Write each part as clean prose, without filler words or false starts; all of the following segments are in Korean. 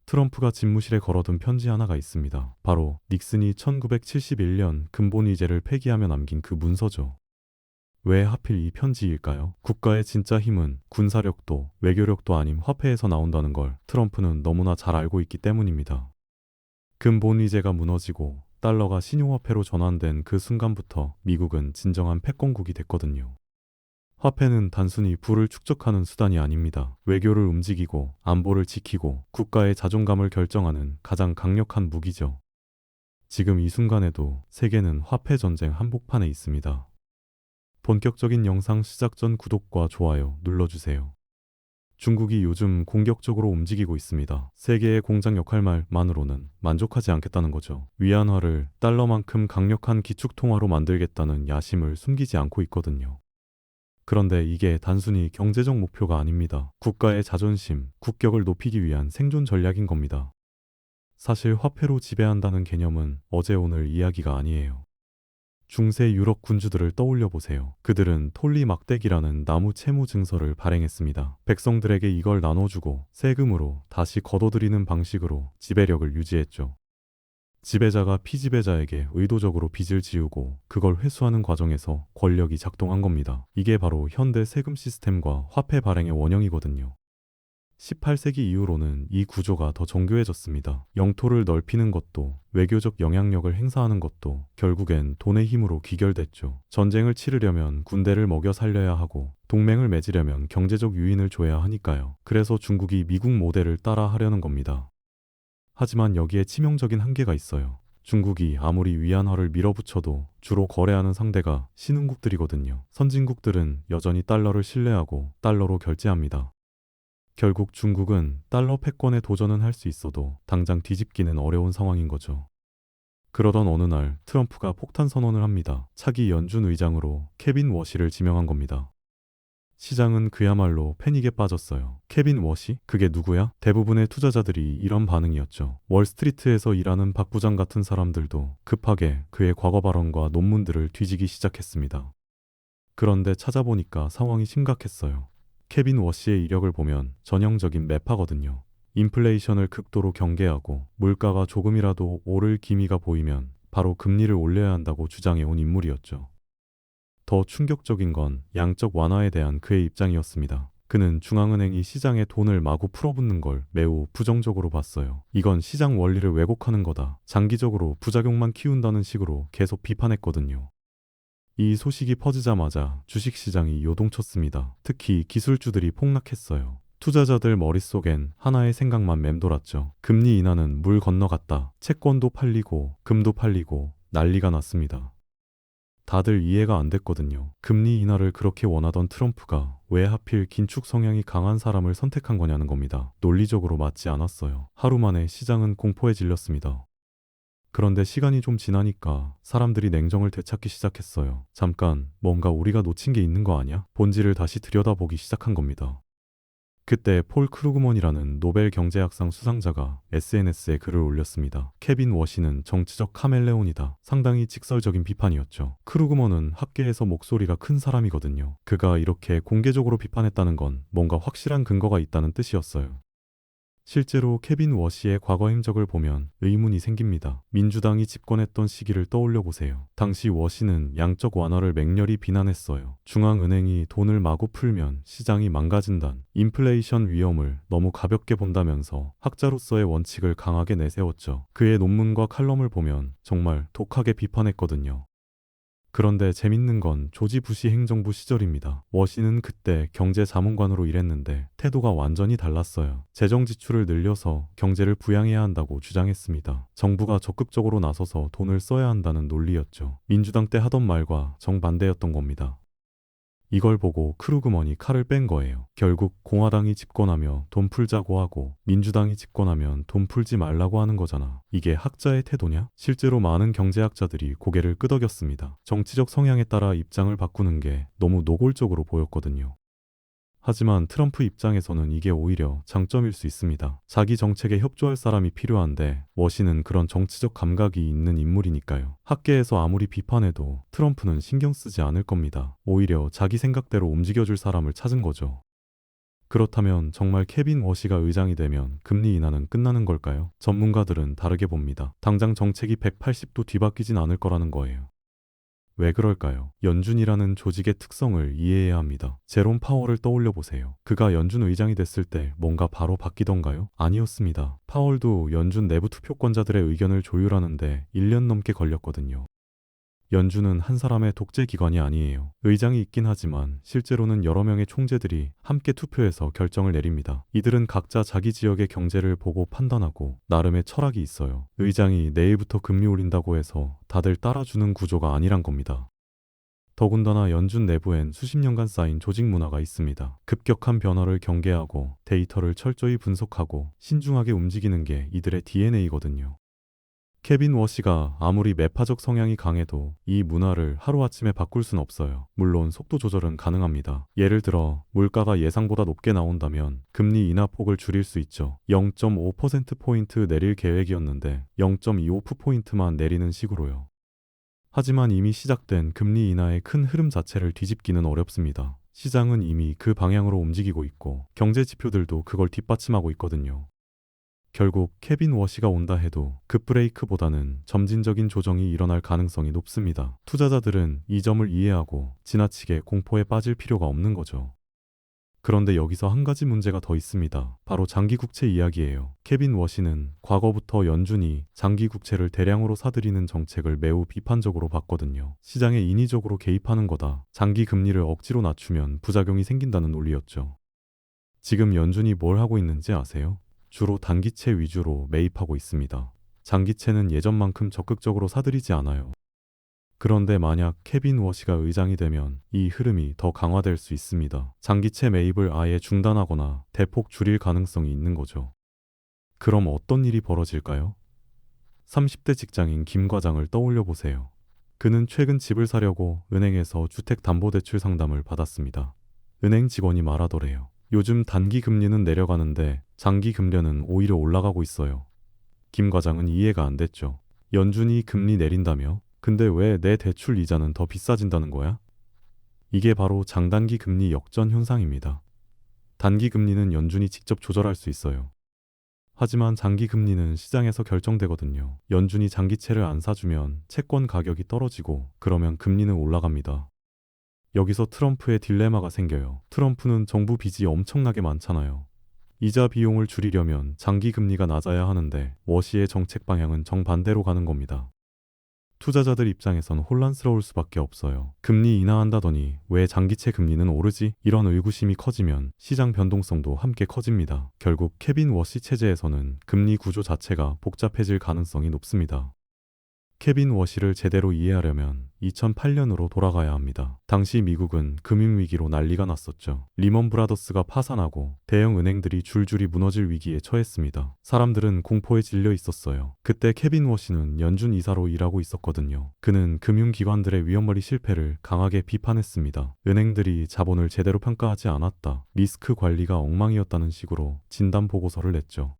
트럼프가 집무실에 걸어둔 편지 하나가 있습니다. 바로 닉슨이 1971년 근본위제를 폐기하며 남긴 그 문서죠. 왜 하필 이 편지일까요? 국가의 진짜 힘은 군사력도 외교력도 아님 화폐에서 나온다는 걸 트럼프는 너무나 잘 알고 있기 때문입니다. 근본위제가 무너지고 달러가 신용화폐로 전환된 그 순간부터 미국은 진정한 패권국이 됐거든요. 화폐는 단순히 부를 축적하는 수단이 아닙니다. 외교를 움직이고 안보를 지키고 국가의 자존감을 결정하는 가장 강력한 무기죠. 지금 이 순간에도 세계는 화폐 전쟁 한복판에 있습니다. 본격적인 영상 시작 전 구독과 좋아요 눌러주세요. 중국이 요즘 공격적으로 움직이고 있습니다. 세계의 공장 역할만으로는 만족하지 않겠다는 거죠. 위안화를 달러만큼 강력한 기축통화로 만들겠다는 야심을 숨기지 않고 있거든요. 그런데 이게 단순히 경제적 목표가 아닙니다. 국가의 자존심, 국격을 높이기 위한 생존 전략인 겁니다. 사실 화폐로 지배한다는 개념은 어제 오늘 이야기가 아니에요. 중세 유럽 군주들을 떠올려 보세요. 그들은 톨리 막대기라는 나무 채무 증서를 발행했습니다. 백성들에게 이걸 나눠주고 세금으로 다시 거둬들이는 방식으로 지배력을 유지했죠. 지배자가 피지배자에게 의도적으로 빚을 지우고 그걸 회수하는 과정에서 권력이 작동한 겁니다. 이게 바로 현대 세금 시스템과 화폐 발행의 원형이거든요. 18세기 이후로는 이 구조가 더 정교해졌습니다. 영토를 넓히는 것도 외교적 영향력을 행사하는 것도 결국엔 돈의 힘으로 귀결됐죠. 전쟁을 치르려면 군대를 먹여 살려야 하고 동맹을 맺으려면 경제적 유인을 줘야 하니까요. 그래서 중국이 미국 모델을 따라 하려는 겁니다. 하지만 여기에 치명적인 한계가 있어요. 중국이 아무리 위안화를 밀어붙여도 주로 거래하는 상대가 신흥국들이거든요. 선진국들은 여전히 달러를 신뢰하고 달러로 결제합니다. 결국 중국은 달러 패권에 도전은 할 수 있어도 당장 뒤집기는 어려운 상황인 거죠. 그러던 어느 날 트럼프가 폭탄 선언을 합니다. 차기 연준 의장으로 케빈 워시를 지명한 겁니다. 시장은 그야말로 패닉에 빠졌어요. 케빈 워시? 그게 누구야? 대부분의 투자자들이 이런 반응이었죠. 월스트리트에서 일하는 박 부장 같은 사람들도 급하게 그의 과거 발언과 논문들을 뒤지기 시작했습니다. 그런데 찾아보니까 상황이 심각했어요. 케빈 워시의 이력을 보면 전형적인 매파거든요. 인플레이션을 극도로 경계하고 물가가 조금이라도 오를 기미가 보이면 바로 금리를 올려야 한다고 주장해온 인물이었죠. 더 충격적인 건 양적 완화에 대한 그의 입장이었습니다. 그는 중앙은행이 시장에 돈을 마구 풀어붓는 걸 매우 부정적으로 봤어요. 이건 시장 원리를 왜곡하는 거다. 장기적으로 부작용만 키운다는 식으로 계속 비판했거든요. 이 소식이 퍼지자마자 주식시장이 요동쳤습니다. 특히 기술주들이 폭락했어요. 투자자들 머릿속엔 하나의 생각만 맴돌았죠. 금리 인하는 물 건너갔다. 채권도 팔리고 금도 팔리고 난리가 났습니다. 다들 이해가 안 됐거든요. 금리 인하를 그렇게 원하던 트럼프가 왜 하필 긴축 성향이 강한 사람을 선택한 거냐는 겁니다. 논리적으로 맞지 않았어요. 하루 만에 시장은 공포에 질렸습니다. 그런데 시간이 좀 지나니까 사람들이 냉정을 되찾기 시작했어요. 잠깐, 뭔가 우리가 놓친 게 있는 거 아니야? 본질을 다시 들여다보기 시작한 겁니다. 그때 폴 크루그먼이라는 노벨 경제학상 수상자가 SNS에 글을 올렸습니다. 케빈 워시는 정치적 카멜레온이다. 상당히 직설적인 비판이었죠. 크루그먼은 학계에서 목소리가 큰 사람이거든요. 그가 이렇게 공개적으로 비판했다는 건 뭔가 확실한 근거가 있다는 뜻이었어요. 실제로 케빈 워시의 과거 행적을 보면 의문이 생깁니다. 민주당이 집권했던 시기를 떠올려 보세요. 당시 워시는 양적 완화를 맹렬히 비난했어요. 중앙은행이 돈을 마구 풀면 시장이 망가진단, 인플레이션 위험을 너무 가볍게 본다면서 학자로서의 원칙을 강하게 내세웠죠. 그의 논문과 칼럼을 보면 정말 독하게 비판했거든요. 그런데 재밌는 건 조지 부시 행정부 시절입니다. 워시는 그때 경제자문관으로 일했는데 태도가 완전히 달랐어요. 재정 지출을 늘려서 경제를 부양해야 한다고 주장했습니다. 정부가 적극적으로 나서서 돈을 써야 한다는 논리였죠. 민주당 때 하던 말과 정반대였던 겁니다. 이걸 보고 크루그먼이 칼을 뺀 거예요. 결국 공화당이 집권하며 돈 풀자고 하고 민주당이 집권하면 돈 풀지 말라고 하는 거잖아. 이게 학자의 태도냐? 실제로 많은 경제학자들이 고개를 끄덕였습니다. 정치적 성향에 따라 입장을 바꾸는 게 너무 노골적으로 보였거든요. 하지만 트럼프 입장에서는 이게 오히려 장점일 수 있습니다. 자기 정책에 협조할 사람이 필요한데 워시는 그런 정치적 감각이 있는 인물이니까요. 학계에서 아무리 비판해도 트럼프는 신경 쓰지 않을 겁니다. 오히려 자기 생각대로 움직여줄 사람을 찾은 거죠. 그렇다면 정말 케빈 워시가 의장이 되면 금리 인하는 끝나는 걸까요? 전문가들은 다르게 봅니다. 당장 정책이 180도 뒤바뀌진 않을 거라는 거예요. 왜 그럴까요? 연준이라는 조직의 특성을 이해해야 합니다. 제롬 파월을 떠올려 보세요. 그가 연준 의장이 됐을 때 뭔가 바로 바뀌던가요? 아니었습니다. 파월도 연준 내부 투표권자들의 의견을 조율하는데 1년 넘게 걸렸거든요. 연준은 한 사람의 독재 기관이 아니에요. 의장이 있긴 하지만 실제로는 여러 명의 총재들이 함께 투표해서 결정을 내립니다. 이들은 각자 자기 지역의 경제를 보고 판단하고 나름의 철학이 있어요. 의장이 내일부터 금리 올린다고 해서 다들 따라주는 구조가 아니란 겁니다. 더군다나 연준 내부엔 수십 년간 쌓인 조직 문화가 있습니다. 급격한 변화를 경계하고 데이터를 철저히 분석하고 신중하게 움직이는 게 이들의 DNA거든요. 케빈 워시가 아무리 매파적 성향이 강해도 이 문화를 하루아침에 바꿀 순 없어요. 물론 속도 조절은 가능합니다. 예를 들어 물가가 예상보다 높게 나온다면 금리 인하 폭을 줄일 수 있죠. 0.5%포인트 내릴 계획이었는데 0.25%포인트만 내리는 식으로요. 하지만 이미 시작된 금리 인하의 큰 흐름 자체를 뒤집기는 어렵습니다. 시장은 이미 그 방향으로 움직이고 있고 경제 지표들도 그걸 뒷받침하고 있거든요. 결국 케빈 워시가 온다 해도 급브레이크보다는 점진적인 조정이 일어날 가능성이 높습니다. 투자자들은 이 점을 이해하고 지나치게 공포에 빠질 필요가 없는 거죠. 그런데 여기서 한 가지 문제가 더 있습니다. 바로 장기 국채 이야기예요. 케빈 워시는 과거부터 연준이 장기 국채를 대량으로 사들이는 정책을 매우 비판적으로 봤거든요. 시장에 인위적으로 개입하는 거다. 장기 금리를 억지로 낮추면 부작용이 생긴다는 논리였죠. 지금 연준이 뭘 하고 있는지 아세요? 주로 단기채 위주로 매입하고 있습니다. 장기채는 예전만큼 적극적으로 사들이지 않아요. 그런데 만약 케빈 워시가 의장이 되면 이 흐름이 더 강화될 수 있습니다. 장기채 매입을 아예 중단하거나 대폭 줄일 가능성이 있는 거죠. 그럼 어떤 일이 벌어질까요? 30대 직장인 김 과장을 떠올려 보세요. 그는 최근 집을 사려고 은행에서 주택담보대출 상담을 받았습니다. 은행 직원이 말하더래요. 요즘 단기 금리는 내려가는데 장기 금리는 오히려 올라가고 있어요. 김 과장은 이해가 안 됐죠. 연준이 금리 내린다며? 근데 왜 내 대출 이자는 더 비싸진다는 거야? 이게 바로 장단기 금리 역전 현상입니다. 단기 금리는 연준이 직접 조절할 수 있어요. 하지만 장기 금리는 시장에서 결정되거든요. 연준이 장기채를 안 사주면 채권 가격이 떨어지고 그러면 금리는 올라갑니다. 여기서 트럼프의 딜레마가 생겨요. 트럼프는 정부 빚이 엄청나게 많잖아요. 이자 비용을 줄이려면 장기 금리가 낮아야 하는데 워시의 정책 방향은 정반대로 가는 겁니다. 투자자들 입장에선 혼란스러울 수밖에 없어요. 금리 인하한다더니 왜 장기채 금리는 오르지? 이런 의구심이 커지면 시장 변동성도 함께 커집니다. 결국 케빈 워시 체제에서는 금리 구조 자체가 복잡해질 가능성이 높습니다. 케빈 워시를 제대로 이해하려면 2008년으로 돌아가야 합니다. 당시 미국은 금융위기로 난리가 났었죠. 리먼 브라더스가 파산하고 대형 은행들이 줄줄이 무너질 위기에 처했습니다. 사람들은 공포에 질려 있었어요. 그때 케빈 워시는 연준 이사로 일하고 있었거든요. 그는 금융기관들의 위험머리 실패를 강하게 비판했습니다. 은행들이 자본을 제대로 평가하지 않았다. 리스크 관리가 엉망이었다는 식으로 진단 보고서를 냈죠.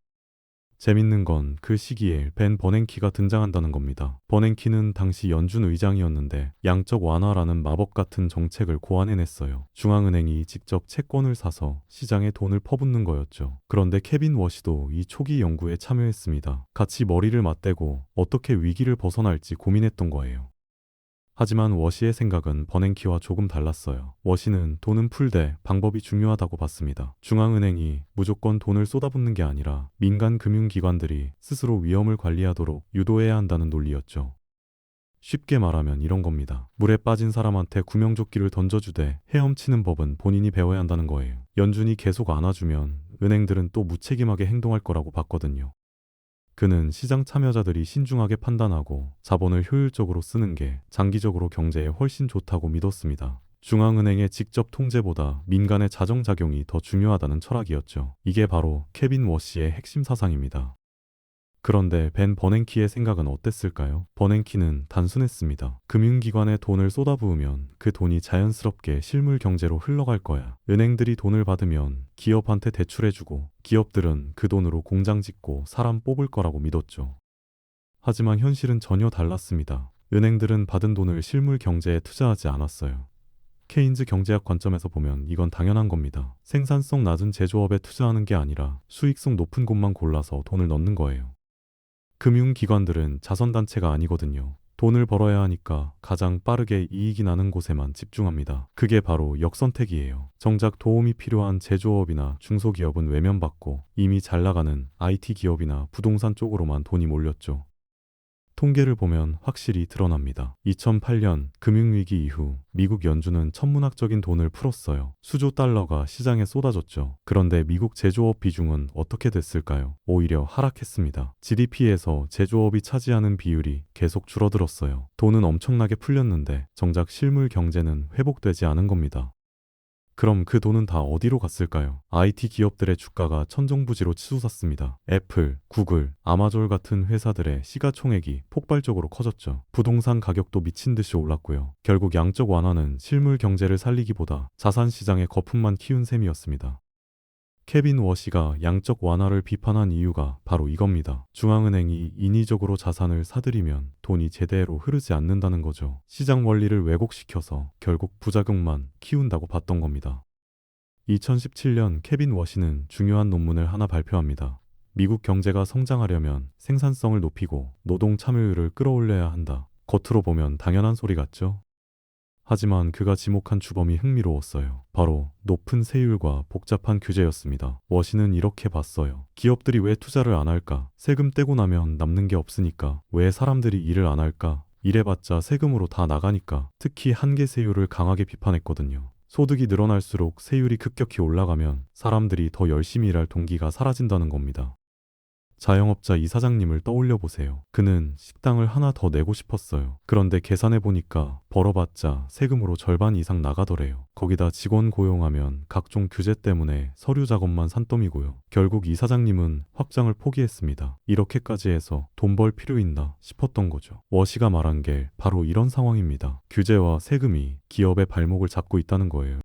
재밌는 건 그 시기에 벤 버냉키가 등장한다는 겁니다. 버냉키는 당시 연준 의장이었는데 양적 완화라는 마법 같은 정책을 고안해냈어요. 중앙은행이 직접 채권을 사서 시장에 돈을 퍼붓는 거였죠. 그런데 케빈 워시도 이 초기 연구에 참여했습니다. 같이 머리를 맞대고 어떻게 위기를 벗어날지 고민했던 거예요. 하지만 워시의 생각은 버냉키와 조금 달랐어요. 워시는 돈은 풀되 방법이 중요하다고 봤습니다. 중앙은행이 무조건 돈을 쏟아붓는 게 아니라 민간 금융기관들이 스스로 위험을 관리하도록 유도해야 한다는 논리였죠. 쉽게 말하면 이런 겁니다. 물에 빠진 사람한테 구명조끼를 던져주되 헤엄치는 법은 본인이 배워야 한다는 거예요. 연준이 계속 안아주면 은행들은 또 무책임하게 행동할 거라고 봤거든요. 그는 시장 참여자들이 신중하게 판단하고 자본을 효율적으로 쓰는 게 장기적으로 경제에 훨씬 좋다고 믿었습니다. 중앙은행의 직접 통제보다 민간의 자정작용이 더 중요하다는 철학이었죠. 이게 바로 케빈 워시의 핵심 사상입니다. 그런데 벤 버냉키의 생각은 어땠을까요? 버냉키는 단순했습니다. 금융기관에 돈을 쏟아부으면 그 돈이 자연스럽게 실물 경제로 흘러갈 거야. 은행들이 돈을 받으면 기업한테 대출해주고 기업들은 그 돈으로 공장 짓고 사람 뽑을 거라고 믿었죠. 하지만 현실은 전혀 달랐습니다. 은행들은 받은 돈을 실물 경제에 투자하지 않았어요. 케인즈 경제학 관점에서 보면 이건 당연한 겁니다. 생산성 낮은 제조업에 투자하는 게 아니라 수익성 높은 곳만 골라서 돈을 넣는 거예요. 금융기관들은 자선단체가 아니거든요. 돈을 벌어야 하니까 가장 빠르게 이익이 나는 곳에만 집중합니다. 그게 바로 역선택이에요. 정작 도움이 필요한 제조업이나 중소기업은 외면받고 이미 잘 나가는 IT 기업이나 부동산 쪽으로만 돈이 몰렸죠. 통계를 보면 확실히 드러납니다. 2008년 금융위기 이후 미국 연준은 천문학적인 돈을 풀었어요. 수조 달러가 시장에 쏟아졌죠. 그런데 미국 제조업 비중은 어떻게 됐을까요? 오히려 하락했습니다. GDP에서 제조업이 차지하는 비율이 계속 줄어들었어요. 돈은 엄청나게 풀렸는데 정작 실물 경제는 회복되지 않은 겁니다. 그럼 그 돈은 다 어디로 갔을까요? IT 기업들의 주가가 천정부지로 치솟았습니다. 애플, 구글, 아마존 같은 회사들의 시가총액이 폭발적으로 커졌죠. 부동산 가격도 미친 듯이 올랐고요. 결국 양적 완화는 실물 경제를 살리기보다 자산 시장의 거품만 키운 셈이었습니다. 케빈 워시가 양적 완화를 비판한 이유가 바로 이겁니다. 중앙은행이 인위적으로 자산을 사들이면 돈이 제대로 흐르지 않는다는 거죠. 시장 원리를 왜곡시켜서 결국 부작용만 키운다고 봤던 겁니다. 2017년 케빈 워시는 중요한 논문을 하나 발표합니다. 미국 경제가 성장하려면 생산성을 높이고 노동 참여율을 끌어올려야 한다. 겉으로 보면 당연한 소리 같죠? 하지만 그가 지목한 주범이 흥미로웠어요. 바로 높은 세율과 복잡한 규제였습니다. 워시는 이렇게 봤어요. 기업들이 왜 투자를 안 할까? 세금 떼고 나면 남는 게 없으니까. 왜 사람들이 일을 안 할까? 일해봤자 세금으로 다 나가니까. 특히 한계 세율을 강하게 비판했거든요. 소득이 늘어날수록 세율이 급격히 올라가면 사람들이 더 열심히 일할 동기가 사라진다는 겁니다. 자영업자 이사장님을 떠올려 보세요. 그는 식당을 하나 더 내고 싶었어요. 그런데 계산해 보니까 벌어봤자 세금으로 절반 이상 나가더래요. 거기다 직원 고용하면 각종 규제 때문에 서류 작업만 산더미고요. 결국 이사장님은 확장을 포기했습니다. 이렇게까지 해서 돈 벌 필요 있나 싶었던 거죠. 워시가 말한 게 바로 이런 상황입니다. 규제와 세금이 기업의 발목을 잡고 있다는 거예요.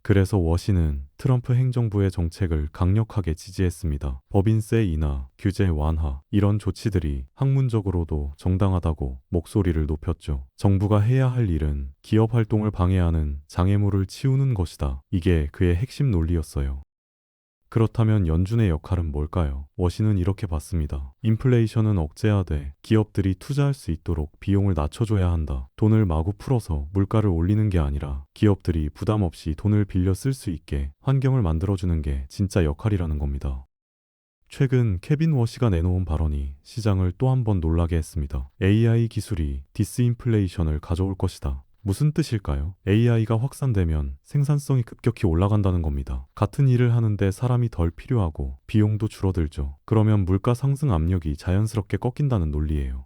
그래서 워시는 트럼프 행정부의 정책을 강력하게 지지했습니다. 법인세 인하, 규제 완화, 이런 조치들이 학문적으로도 정당하다고 목소리를 높였죠. 정부가 해야 할 일은 기업 활동을 방해하는 장애물을 치우는 것이다. 이게 그의 핵심 논리였어요. 그렇다면 연준의 역할은 뭘까요? 워시는 이렇게 봤습니다. 인플레이션은 억제하되 기업들이 투자할 수 있도록 비용을 낮춰줘야 한다. 돈을 마구 풀어서 물가를 올리는 게 아니라 기업들이 부담 없이 돈을 빌려 쓸 수 있게 환경을 만들어주는 게 진짜 역할이라는 겁니다. 최근 케빈 워시가 내놓은 발언이 시장을 또 한 번 놀라게 했습니다. AI 기술이 디스인플레이션을 가져올 것이다. 무슨 뜻일까요? AI가 확산되면 생산성이 급격히 올라간다는 겁니다. 같은 일을 하는데 사람이 덜 필요하고 비용도 줄어들죠. 그러면 물가 상승 압력이 자연스럽게 꺾인다는 논리예요.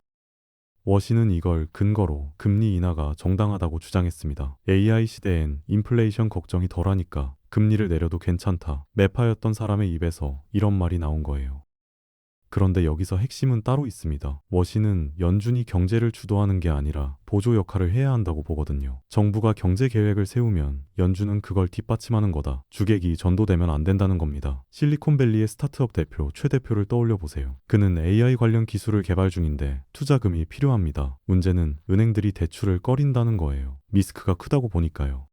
워시는 이걸 근거로 금리 인하가 정당하다고 주장했습니다. AI 시대엔 인플레이션 걱정이 덜하니까 금리를 내려도 괜찮다. 매파였던 사람의 입에서 이런 말이 나온 거예요. 그런데 여기서 핵심은 따로 있습니다. 워시는 연준이 경제를 주도하는 게 아니라 보조 역할을 해야 한다고 보거든요. 정부가 경제 계획을 세우면 연준은 그걸 뒷받침하는 거다. 주객이 전도되면 안 된다는 겁니다. 실리콘밸리의 스타트업 대표 최 대표를 떠올려 보세요. 그는 AI 관련 기술을 개발 중인데 투자금이 필요합니다. 문제는 은행들이 대출을 꺼린다는 거예요. 리스크가 크다고 보니까요.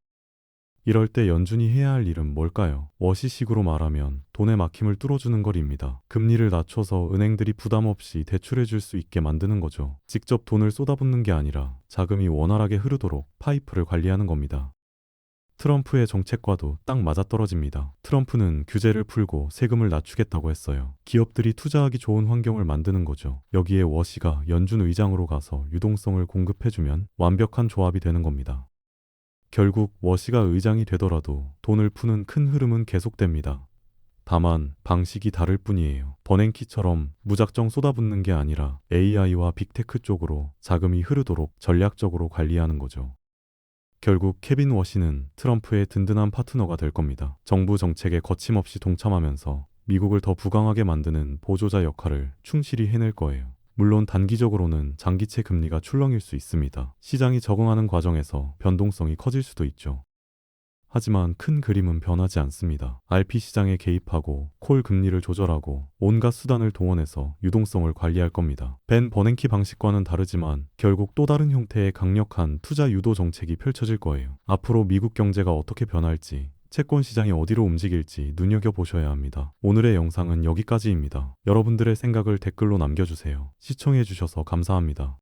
이럴 때 연준이 해야 할 일은 뭘까요? 워시식으로 말하면 돈의 막힘을 뚫어주는 것입니다. 금리를 낮춰서 은행들이 부담 없이 대출해 줄 수 있게 만드는 거죠. 직접 돈을 쏟아붓는 게 아니라 자금이 원활하게 흐르도록 파이프를 관리하는 겁니다. 트럼프의 정책과도 딱 맞아떨어집니다. 트럼프는 규제를 풀고 세금을 낮추겠다고 했어요. 기업들이 투자하기 좋은 환경을 만드는 거죠. 여기에 워시가 연준 의장으로 가서 유동성을 공급해주면 완벽한 조합이 되는 겁니다. 결국 워시가 의장이 되더라도 돈을 푸는 큰 흐름은 계속됩니다. 다만 방식이 다를 뿐이에요. 버냉키처럼 무작정 쏟아붓는 게 아니라 AI와 빅테크 쪽으로 자금이 흐르도록 전략적으로 관리하는 거죠. 결국 케빈 워시는 트럼프의 든든한 파트너가 될 겁니다. 정부 정책에 거침없이 동참하면서 미국을 더 부강하게 만드는 보조자 역할을 충실히 해낼 거예요. 물론 단기적으로는 장기채 금리가 출렁일 수 있습니다. 시장이 적응하는 과정에서 변동성이 커질 수도 있죠. 하지만 큰 그림은 변하지 않습니다. RP 시장에 개입하고 콜 금리를 조절하고 온갖 수단을 동원해서 유동성을 관리할 겁니다. 벤 버냉키 방식과는 다르지만 결국 또 다른 형태의 강력한 투자 유도 정책이 펼쳐질 거예요. 앞으로 미국 경제가 어떻게 변할지, 채권 시장이 어디로 움직일지 눈여겨보셔야 합니다. 오늘의 영상은 여기까지입니다. 여러분들의 생각을 댓글로 남겨주세요. 시청해주셔서 감사합니다.